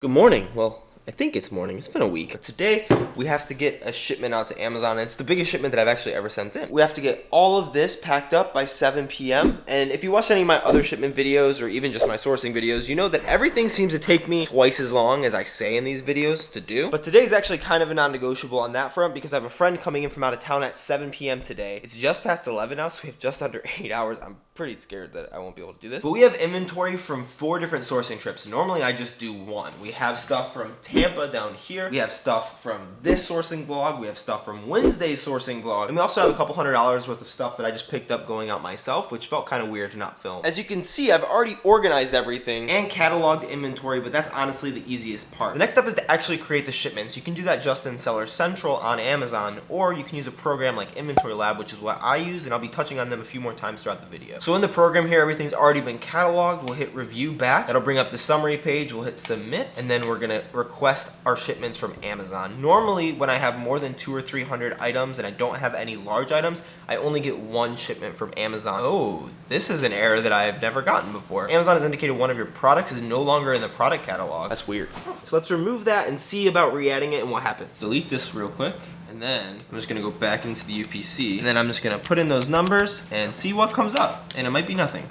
Good morning. Well, I think it's morning. It's been a week. But today, we have to get a shipment out to Amazon. And it's the biggest shipment that I've actually ever sent in. We have to get all of this packed up by 7 p.m. And if you watch any of my other shipment videos or even just my sourcing videos, you know that everything seems to take me twice as long as I say in these videos to do. But today's actually kind of a non-negotiable on that front because I have a friend coming in from out of town at 7 p.m. today. It's just past 11 now, so we have just under 8 hours. I'm pretty scared that I won't be able to do this. But we have inventory from 4 different sourcing trips. Normally, I just do one. We have stuff from Tampa down here. We have stuff from this sourcing vlog. We have stuff from Wednesday's sourcing vlog. And we also have a couple $100 worth of stuff that I just picked up going out myself, which felt kind of weird to not film. As you can see, I've already organized everything and cataloged inventory, but that's honestly the easiest part. The next step is to actually create the shipments. You can do that just in Seller Central on Amazon, or you can use a program like Inventory Lab, which is what I use, and I'll be touching on them a few more times throughout the video. So in the program here, everything's already been cataloged. We'll hit review back. That'll bring up the summary page. We'll hit submit, and then we're gonna request our shipments from Amazon. Normally, when I have more than 200 or 300 items and I don't have any large items, I only get one shipment from Amazon. Oh, this is an error that I've never gotten before. Amazon has indicated one of your products is no longer in the product catalog. That's weird. So let's remove that and see about re-adding it and what happens. Delete this real quick. And then I'm just gonna go back into the UPC, and then I'm just gonna put in those numbers and see what comes up. And it might be nothing.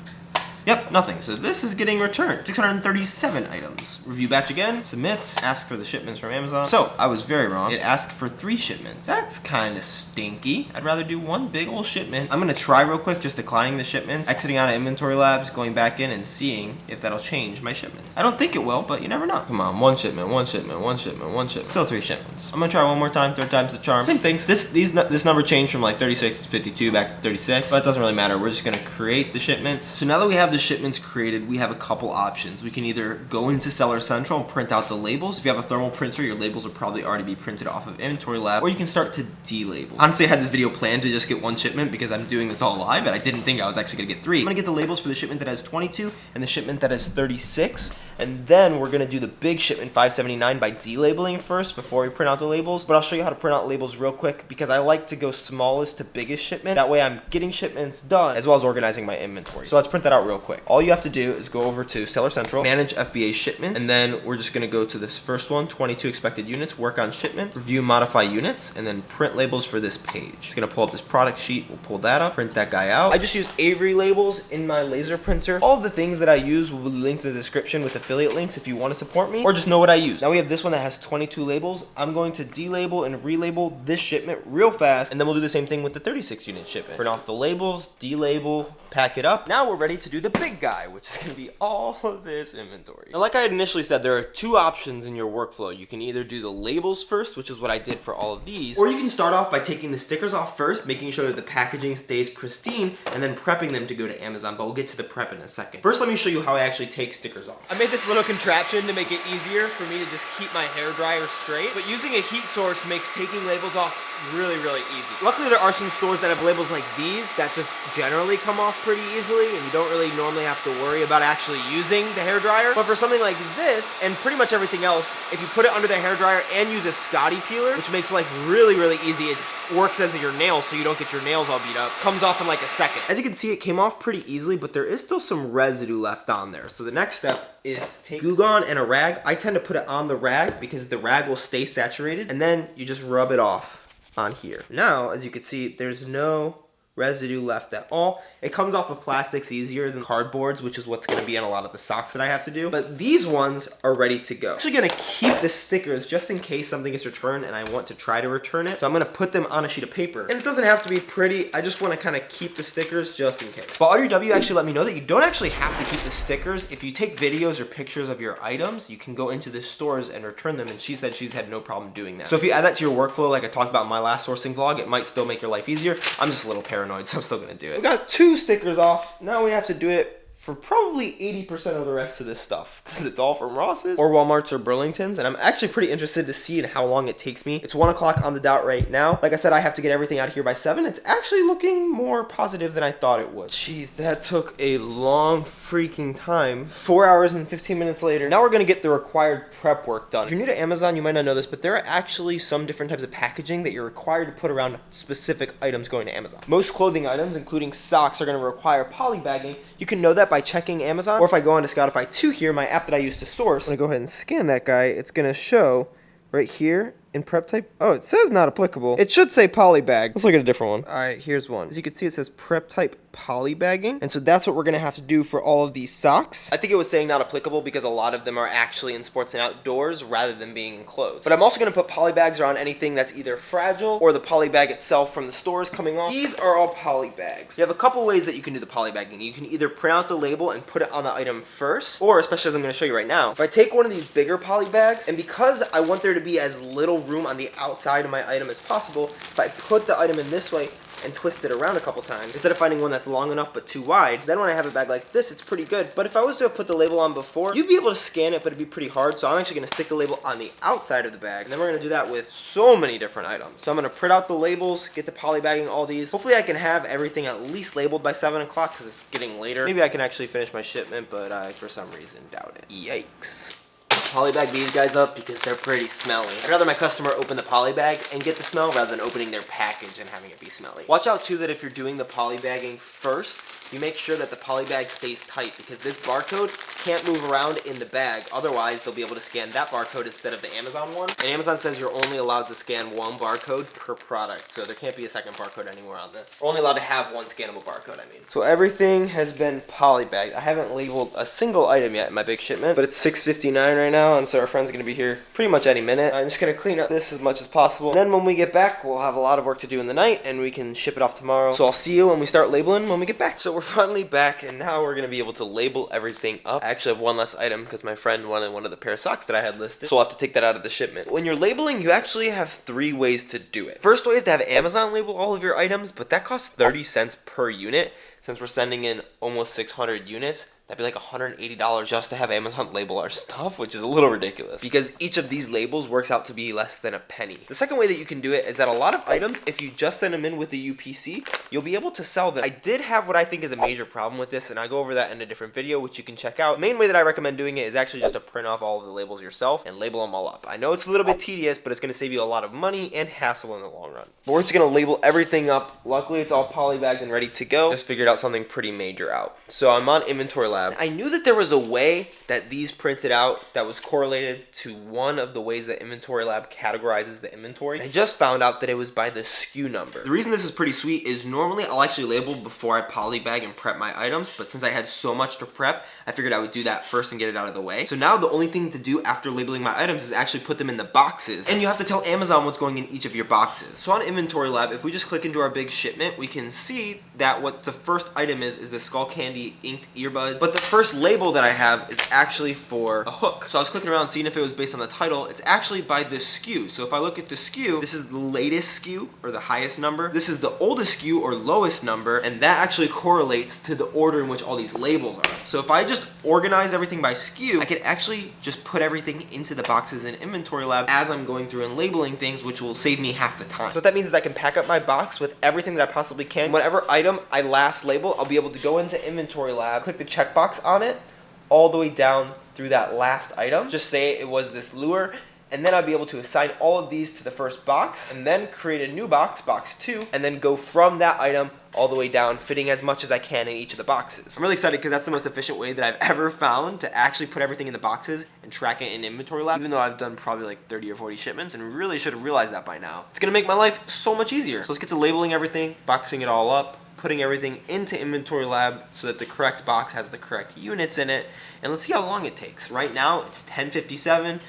Yep, nothing. So this is getting returned. 637 items. Review batch again, submit, ask for the shipments from Amazon. So I was very wrong. It asked for 3 shipments. That's kind of stinky. I'd rather do one big old shipment. I'm gonna try real quick just declining the shipments, exiting out of Inventory Labs, going back in and seeing if that'll change my shipments. I don't think it will, but you never know. Come on, one shipment, one shipment, one shipment, one shipment. Still 3 shipments. I'm gonna try one more time, third time's the charm. Same things. This number changed from like 36 to 52 back to 36, but it doesn't really matter. We're just gonna create the shipments. So now that we have the shipments created, we have a couple options. We can either go into Seller Central and print out the labels. If you have a thermal printer, your labels will probably already be printed off of Inventory Lab, or you can start to delabel. Honestly, I had this video planned to just get one shipment because I'm doing this all live, and I didn't think I was actually gonna get 3. I'm gonna get the labels for the shipment that has 22 and the shipment that has 36, and then we're gonna do the big shipment 579 by delabeling first before we print out the labels. But I'll show you how to print out labels real quick because I like to go smallest to biggest shipment. That way I'm getting shipments done as well as organizing my inventory. So let's print that out real quick. All you have to do is go over to Seller Central, manage FBA shipments, and then we're just gonna go to this first one, 22 expected units, work on shipments, review modify units, and then print labels for this page. Just gonna pull up this product sheet, we'll pull that up, print that guy out. I just use Avery labels in my laser printer. All of the things that I use will be linked in the description with affiliate links if you want to support me, or just know what I use. Now we have this one that has 22 labels. I'm going to delabel and relabel this shipment real fast, and then we'll do the same thing with the 36 unit shipment. Print off the labels, delabel, pack it up. Now we're ready to do the big guy, which is gonna be all of this inventory. Now, like I had initially said, there are 2 options in your workflow. You can either do the labels first, which is what I did for all of these, or you can start off by taking the stickers off first, making sure that the packaging stays pristine, and then prepping them to go to Amazon, but we'll get to the prep in a second. First, let me show you how I actually take stickers off. I made this little contraption to make it easier for me to just keep my hair dryer straight, but using a heat source makes taking labels off really easy. Luckily, there are some stores that have labels like these that just generally come off pretty easily, and you don't really normally have to worry about actually using the hairdryer. But for something like this, and pretty much everything else, if you put it under the hairdryer and use a Scotty peeler, which makes life really easy, it works as your nails so you don't get your nails all beat up, comes off in like a second. As you can see, it came off pretty easily, but there is still some residue left on there. So the next step is to take Glue Gun and a rag. I tend to put it on the rag because the rag will stay saturated, and then you just rub it off on here. Now, as you can see, there's no residue left at all. It comes off of plastics easier than cardboards, which is what's going to be in a lot of the socks that I have to do. But these ones are ready to go. I'm actually going to keep the stickers just in case something gets returned and I want to try to return it. So I'm going to put them on a sheet of paper. And it doesn't have to be pretty. I just want to kind of keep the stickers just in case. But RDW actually let me know that you don't actually have to keep the stickers. If you take videos or pictures of your items, you can go into the stores and return them. And she said she's had no problem doing that. So if you add that to your workflow, like I talked about in my last sourcing vlog, it might still make your life easier. I'm just a little paranoid, so I'm still going to do it. We got 2 stickers off. Now we have to do it for probably 80% of the rest of this stuff because it's all from Ross's or Walmart's or Burlington's, and I'm actually pretty interested to see how long it takes me. It's 1 o'clock on the dot right now. Like I said, I have to get everything out of here by 7. It's actually looking more positive than I thought it would. Jeez, that took a long freaking time. 4 hours and 15 minutes later. Now we're gonna get the required prep work done. If you're new to Amazon, you might not know this, but there are actually some different types of packaging that you're required to put around specific items going to Amazon. Most clothing items, including socks, are gonna require polybagging. You can know that that by checking Amazon, or if I go on to Scoutify 2 here, my app that I use to source, I'm gonna go ahead and scan that guy. It's gonna show right here in prep type. Oh, it says not applicable. It should say polybag. Let's look at a different one. All right, here's one. As you can see, it says prep type polybagging. And so that's what we're gonna have to do for all of these socks. I think it was saying not applicable because a lot of them are actually in sports and outdoors rather than being enclosed. But I'm also gonna put polybags around anything that's either fragile or the polybag itself from the stores coming off. These are all polybags. You have a couple ways that you can do the polybagging. You can either print out the label and put it on the item first, or especially as I'm gonna show you right now, if I take one of these bigger polybags, and because I want there to be as little room on the outside of my item as possible, if I put the item in this way and twist it around a couple times, instead of finding one that's long enough but too wide, then when I have a bag like this, it's pretty good. But if I was to have put the label on before, you'd be able to scan it, but it'd be pretty hard. So I'm actually gonna stick the label on the outside of the bag, and then we're gonna do that with so many different items. So I'm gonna print out the labels, get to polybagging all these. Hopefully I can have everything at least labeled by 7 o'clock because it's getting later. Maybe I can actually finish my shipment, but I, for some reason, doubt it. Yikes. Polybag these guys up because they're pretty smelly. I'd rather my customer open the polybag and get the smell rather than opening their package and having it be smelly. Watch out too that if you're doing the polybagging first, you make sure that the polybag stays tight because this barcode can't move around in the bag. Otherwise, they'll be able to scan that barcode instead of the Amazon one. And Amazon says you're only allowed to scan one barcode per product. So there can't be a second barcode anywhere on this. We're only allowed to have one scannable barcode, I mean. So everything has been polybagged. I haven't labeled a single item yet in my big shipment, but it's 6:59 right now, and so our friend's gonna be here pretty much any minute. I'm just gonna clean up this as much as possible. Then when we get back, we'll have a lot of work to do in the night, and we can ship it off tomorrow. So I'll see you when we start labeling when we get back. So we're finally back, and now we're gonna be able to label everything up. I actually have one less item because my friend wanted one of the pair of socks that I had listed, so I'll have to take that out of the shipment. When you're labeling, you actually have 3 ways to do it. First way is to have Amazon label all of your items, but that costs 30 cents per unit. Since we're sending in almost 600 units, that'd be like $180 just to have Amazon label our stuff, which is a little ridiculous because each of these labels works out to be less than a penny. The second way that you can do it is that a lot of items, if you just send them in with the UPC, you'll be able to sell them. I did have what I think is a major problem with this, and I go over that in a different video, which you can check out. The main way that I recommend doing it is actually just to print off all of the labels yourself and label them all up. I know it's a little bit tedious, but it's going to save you a lot of money and hassle in the long run. But we're just going to label everything up. Luckily, it's all polybagged and ready to go. Just figured out something pretty major out. So I'm on Inventory Lab. I knew that there was a way that these printed out that was correlated to one of the ways that Inventory Lab categorizes the inventory. I just found out that it was by the SKU number. The reason this is pretty sweet is normally I'll actually label before I polybag and prep my items, but since I had so much to prep, I figured I would do that first and get it out of the way. So now the only thing to do after labeling my items is actually put them in the boxes, and you have to tell Amazon what's going in each of your boxes. So on Inventory Lab, if we just click into our big shipment, we can see that what the first item is the Skull Candy inked earbud, but the first label that I have is actually for a hook. So I was clicking around seeing if it was based on the title. It's actually by the SKU. So if I look at the SKU, this is the latest SKU or the highest number. This is the oldest SKU or lowest number, and that actually correlates to the order in which all these labels are. So if I just organize everything by SKU, I could actually just put everything into the boxes in Inventory Lab as I'm going through and labeling things, which will save me half the time. So what that means is I can pack up my box with everything that I possibly can. Whatever item I last label, I'll be able to go into Inventory Lab, click the checkbox on it, all the way down through that last item. Just say it was this lure, and then I'll be able to assign all of these to the first box, and then create a new box, box 2, and then go from that item all the way down, fitting as much as I can in each of the boxes. I'm really excited because that's the most efficient way that I've ever found to actually put everything in the boxes and track it in Inventory Lab, even though I've done probably like 30 or 40 shipments and really should have realized that by now. It's gonna make my life so much easier. So let's get to labeling everything, boxing it all up, putting everything into Inventory Lab so that the correct box has the correct units in it, and let's see how long it takes. Right now, it's 10:57.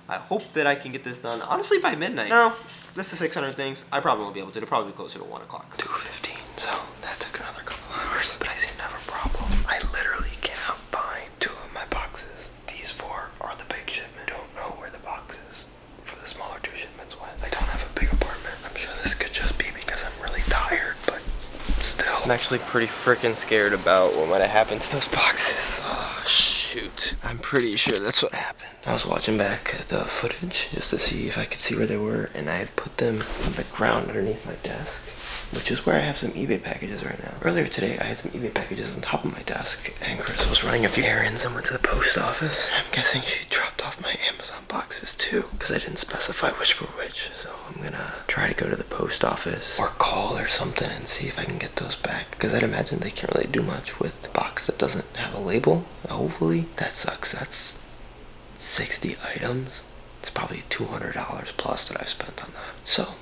I hope that I can get this done, honestly, by midnight. No, this is 600 things. I probably won't be able to. It'll probably be closer to 1 o'clock. 2:15, so that took another couple hours, but I seem to have a problem. I literally cannot find 2 of my boxes. These 4 are the big shipment. Don't know where the boxes for the smaller 2 shipments went. I don't have a big apartment. I'm sure this could just be because I'm really tired, but still. I'm actually pretty freaking scared about what might have happened to those boxes. Oh, shoot. I'm pretty sure that's what happened. I was watching back the footage just to see if I could see where they were, and I had put them on the ground underneath my desk, which is where I have some eBay packages right now. Earlier today, I had some eBay packages on top of my desk, and Chris was running a few errands and went to the post office. I'm guessing she dropped off my Amazon boxes too, because I didn't specify which were which. So I'm gonna try to go to the post office or call or something and see if I can get those back, because I'd imagine they can't really do much with a box that doesn't have a label. Hopefully. That sucks. That's 60 items. It's probably $200 plus that I've spent on that. So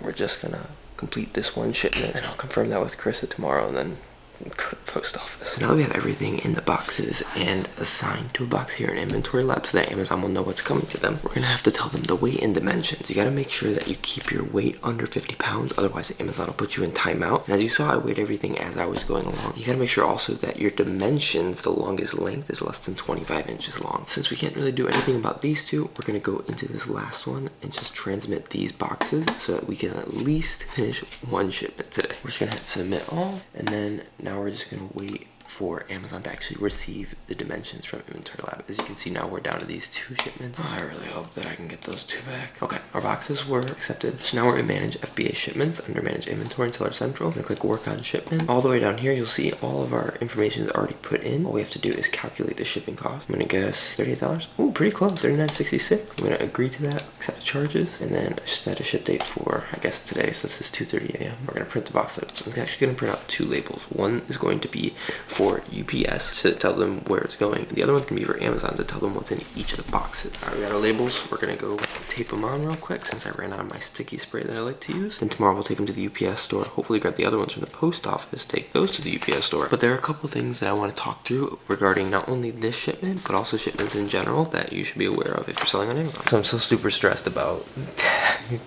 we're just gonna complete this one shipment, and I'll confirm that with Carissa tomorrow, and then go to the post office. So now we have everything in the boxes and assigned to a box here in Inventory Lab so that Amazon will know what's coming to them. We're gonna have to tell them the weight and dimensions. You gotta make sure that you keep your weight under 50 pounds, otherwise Amazon will put you in timeout. And as you saw, I weighed everything as I was going along. You gotta make sure also that your dimensions, the longest length, is less than 25 inches long. Since we can't really do anything about these two, we're gonna go into this last one and just transmit these boxes so that we can at least finish one shipment today. We're just gonna hit submit all, and then now we're just gonna wait for Amazon to actually receive the dimensions from Inventory Lab. As you can see, now we're down to these 2 shipments. I really hope that I can get those 2 back. Okay, our boxes were accepted. So now we're in Manage FBA Shipments under Manage Inventory and Seller Central. I'm gonna click Work on Shipment. All the way down here, you'll see all of our information is already put in. All we have to do is calculate the shipping cost. I'm gonna guess $38. Ooh, pretty close, $39.66. I'm gonna agree to that, accept the charges, and then I set a ship date for, I guess today, since it's 2:30 a.m. We're gonna print the box out. So I'm actually gonna print out 2 labels. One is going to be for UPS to tell them where it's going. The other one's gonna be for Amazon to tell them what's in each of the boxes. All right, we got our labels. We're gonna go tape them on real quick since I ran out of my sticky spray that I like to use. Then tomorrow we'll take them to the UPS store. Hopefully grab the other ones from the post office, take those to the UPS store. But there are a couple things that I want to talk through regarding not only this shipment, but also shipments in general that you should be aware of if you're selling on Amazon. So I'm so super stressed about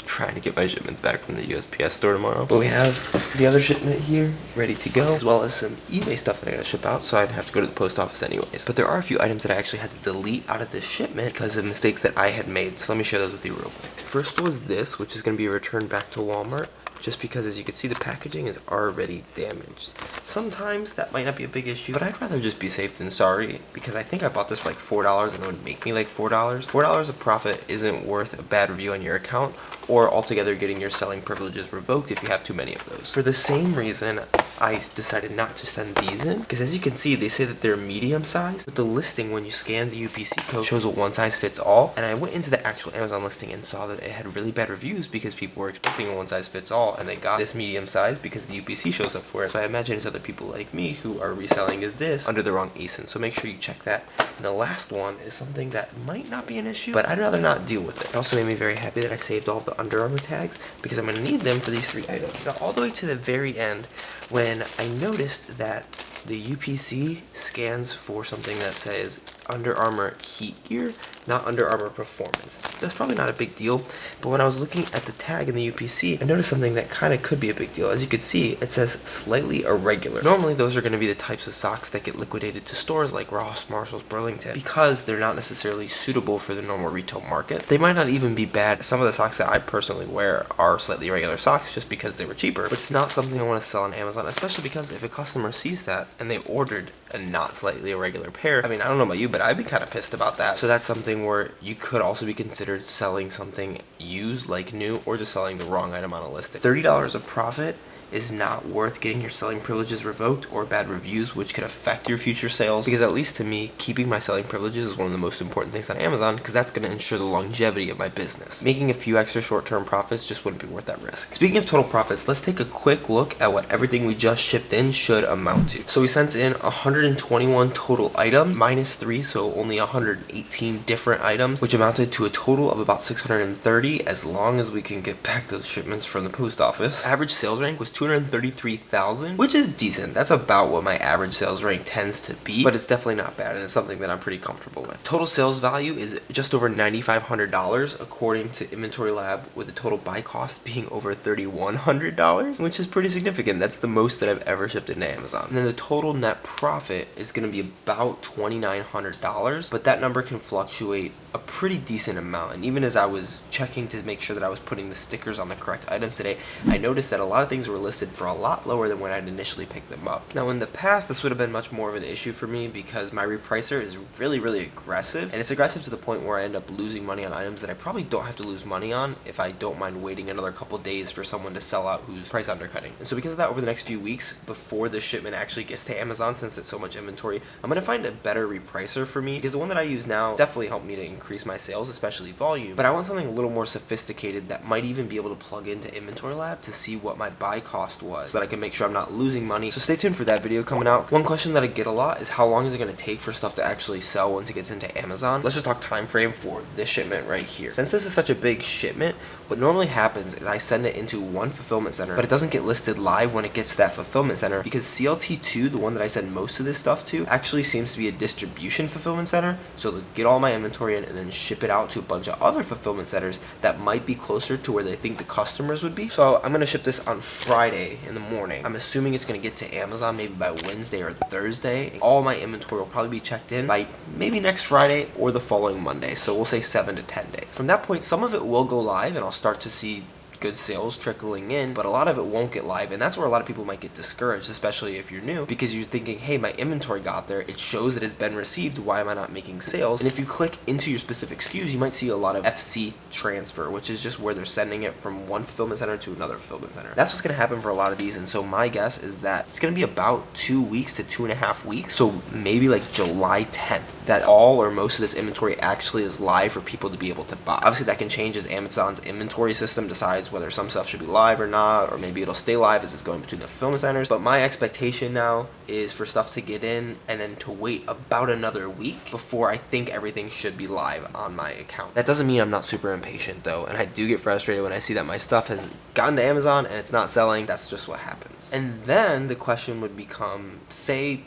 trying to get my shipments back from the USPS store tomorrow. But we have the other shipment here ready to go, as well as some eBay stuff that I gotta ship out, so I'd have to go to the post office anyways. But there are a few items that I actually had to delete out of this shipment because of mistakes that I had made. So let me share those with you real quick. First was this, which is gonna be returned back to Walmart, just because as you can see the packaging is already damaged. Sometimes that might not be a big issue, but I'd rather just be safe than sorry, because I think I bought this for like $4 and it would make me like $4. $4 of profit isn't worth a bad review on your account or altogether getting your selling privileges revoked if you have too many of those. For the same reason, I decided not to send these in, because as you can see, they say that they're medium size, but the listing when you scan the UPC code shows a one size fits all, and I went into the actual Amazon listing and saw that it had really bad reviews because people were expecting a one size fits all, and they got this medium size because the UPC shows up for it. So I imagine it's other people like me who are reselling this under the wrong ASIN, so make sure you check that. And the last one is something that might not be an issue, but I'd rather not deal with it. It also made me very happy that I saved all of the Under Armour tags because I'm going to need them for these 3 items. Now all the way to the very end, when I noticed that the UPC scans for something that says Under Armour Heat Gear, not Under Armour Performance. That's probably not a big deal, but when I was looking at the tag in the UPC, I noticed something that kind of could be a big deal. As you can see, it says slightly irregular. Normally, those are going to be the types of socks that get liquidated to stores like Ross, Marshalls, Burlington, because they're not necessarily suitable for the normal retail market. They might not even be bad. Some of the socks that I personally wear are slightly irregular socks just because they were cheaper, but it's not something I want to sell on Amazon, especially because if a customer sees that and they ordered a not slightly irregular pair, I mean, I don't know about you, but I'd be kind of pissed about that. So that's something where you could also be considered selling something used like new, or just selling the wrong item on a listing. $30 of profit is not worth getting your selling privileges revoked or bad reviews, which could affect your future sales, because at least to me, keeping my selling privileges is one of the most important things on Amazon, because that's going to ensure the longevity of my business. Making a few extra short-term profits just wouldn't be worth that risk. Speaking of total profits, let's take a quick look at what everything we just shipped in should amount to. So we sent in 121 total items, minus 3, so only 118 different items, which amounted to a total of about 630, as long as we can get back those shipments from the post office. Average sales rank was 233,000, which is decent. That's about what my average sales rank tends to be, but it's definitely not bad, and it's something that I'm pretty comfortable with. Total sales value is just over $9,500 according to Inventory Lab, with the total buy cost being over $3,100, which is pretty significant. That's the most that I've ever shipped into Amazon. And then the total net profit is going to be about $2,900, but that number can fluctuate a pretty decent amount. And even as I was checking to make sure that I was putting the stickers on the correct items today, I noticed that a lot of things were listed for a lot lower than when I'd initially picked them up. Now in the past, this would have been much more of an issue for me because my repricer is really aggressive, and it's aggressive to the point where I end up losing money on items that I probably don't have to lose money on if I don't mind waiting another couple days for someone to sell out who's price undercutting. And so because of that, over the next few weeks before the shipment actually gets to Amazon, since it's so much inventory, I'm going to find a better repricer for me, because the one that I use now definitely helped me to increase my sales, especially volume. But I want something a little more sophisticated that might even be able to plug into Inventory Lab to see what my buy cost was so that I can make sure I'm not losing money. So stay tuned for that video coming out. One question that I get a lot is how long is it going to take for stuff to actually sell once it gets into Amazon? Let's just talk time frame for this shipment right here. Since this is such a big shipment, what normally happens is I send it into one fulfillment center, but it doesn't get listed live when it gets to that fulfillment center because CLT2, the one that I send most of this stuff to, actually seems to be a distribution fulfillment center. So they'll get all my inventory in and then ship it out to a bunch of other fulfillment centers that might be closer to where they think the customers would be. So I'm going to ship this on Friday in the morning. I'm assuming it's going to get to Amazon maybe by Wednesday or Thursday. All my inventory will probably be checked in by maybe next Friday or the following Monday. So we'll say 7 to 10 days. From that point, some of it will go live and I'll start to see good sales trickling in, but a lot of it won't get live, and that's where a lot of people might get discouraged, especially if you're new, because you're thinking, hey, my inventory got there, it shows it has been received, why am I not making sales? And if you click into your specific SKUs, you might see a lot of FC transfer, which is just where they're sending it from one fulfillment center to another fulfillment center. That's what's going to happen for a lot of these, and so my guess is that it's going to be about 2 weeks to 2.5 weeks, so maybe like July 10th, that all or most of this inventory actually is live for people to be able to buy. Obviously that can change as Amazon's inventory system decides whether some stuff should be live or not, or maybe it'll stay live as it's going between the fulfillment centers. But my expectation now is for stuff to get in and then to wait about another week before I think everything should be live on my account. That doesn't mean I'm not super impatient though, and I do get frustrated when I see that my stuff has gotten to Amazon and it's not selling. That's just what happens. And then the question would become, say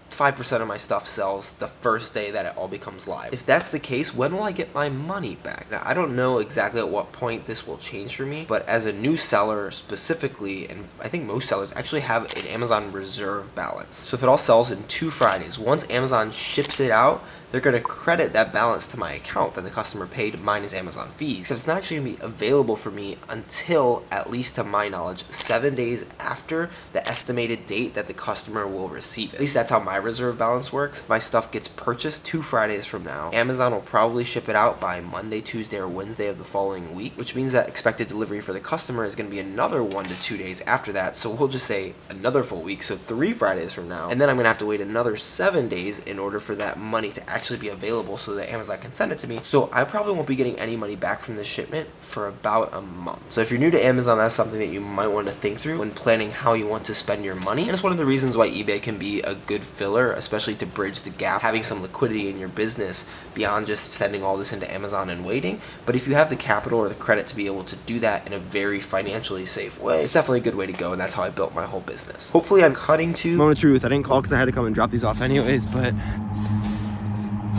5% of my stuff sells the first day that it all becomes live. If that's the case, when will I get my money back? Now, I don't know exactly at what point this will change for me, but as a new seller specifically, and I think most sellers actually have an Amazon reserve balance. So if it all sells in 2 Fridays, once Amazon ships it out, they're going to credit that balance to my account that the customer paid minus Amazon fees. Except it's not actually going to be available for me until, at least to my knowledge, 7 days after the estimated date that the customer will receive it. At least that's how my reserve balance works. If my stuff gets purchased 2 Fridays from now, Amazon will probably ship it out by Monday, Tuesday, or Wednesday of the following week, which means that expected delivery for the customer is going to be another 1 to 2 days after that. So we'll just say another full week, so 3 Fridays from now. And then I'm going to have to wait another 7 days in order for that money to actually be available so that Amazon can send it to me. So I probably won't be getting any money back from this shipment for about a month. So if you're new to Amazon, that's something that you might want to think through when planning how you want to spend your money. And it's one of the reasons why eBay can be a good filler, especially to bridge the gap, having some liquidity in your business beyond just sending all this into Amazon and waiting. But if you have the capital or the credit to be able to do that in a very financially safe way, it's definitely a good way to go, and that's how I built my whole business. Hopefully I'm cutting to moment of truth. I didn't call because I had to come and drop these off anyways, but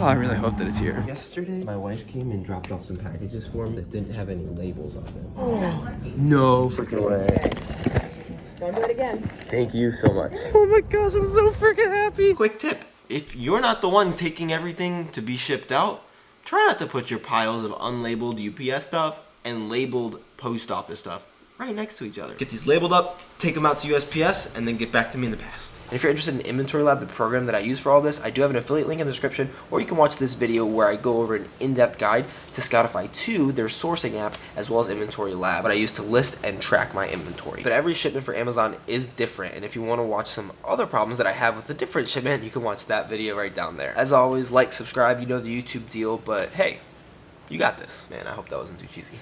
oh, I really hope that it's here. Yesterday, my wife came and dropped off some packages for me that didn't have any labels on them. Oh, no freaking way. Don't do it again. Thank you so much. Oh my gosh, I'm so freaking happy. Quick tip, if you're not the one taking everything to be shipped out, try not to put your piles of unlabeled UPS stuff and labeled post office stuff right next to each other. Get these labeled up, take them out to USPS, and then get back to me in the past. And if you're interested in Inventory Lab, the program that I use for all this, I do have an affiliate link in the description, or you can watch this video where I go over an in-depth guide to Scoutify 2, their sourcing app, as well as Inventory Lab, what I use to list and track my inventory. But every shipment for Amazon is different, and if you want to watch some other problems that I have with a different shipment, you can watch that video right down there. As always, like, subscribe, you know the YouTube deal, but hey, you got this. Man, I hope that wasn't too cheesy.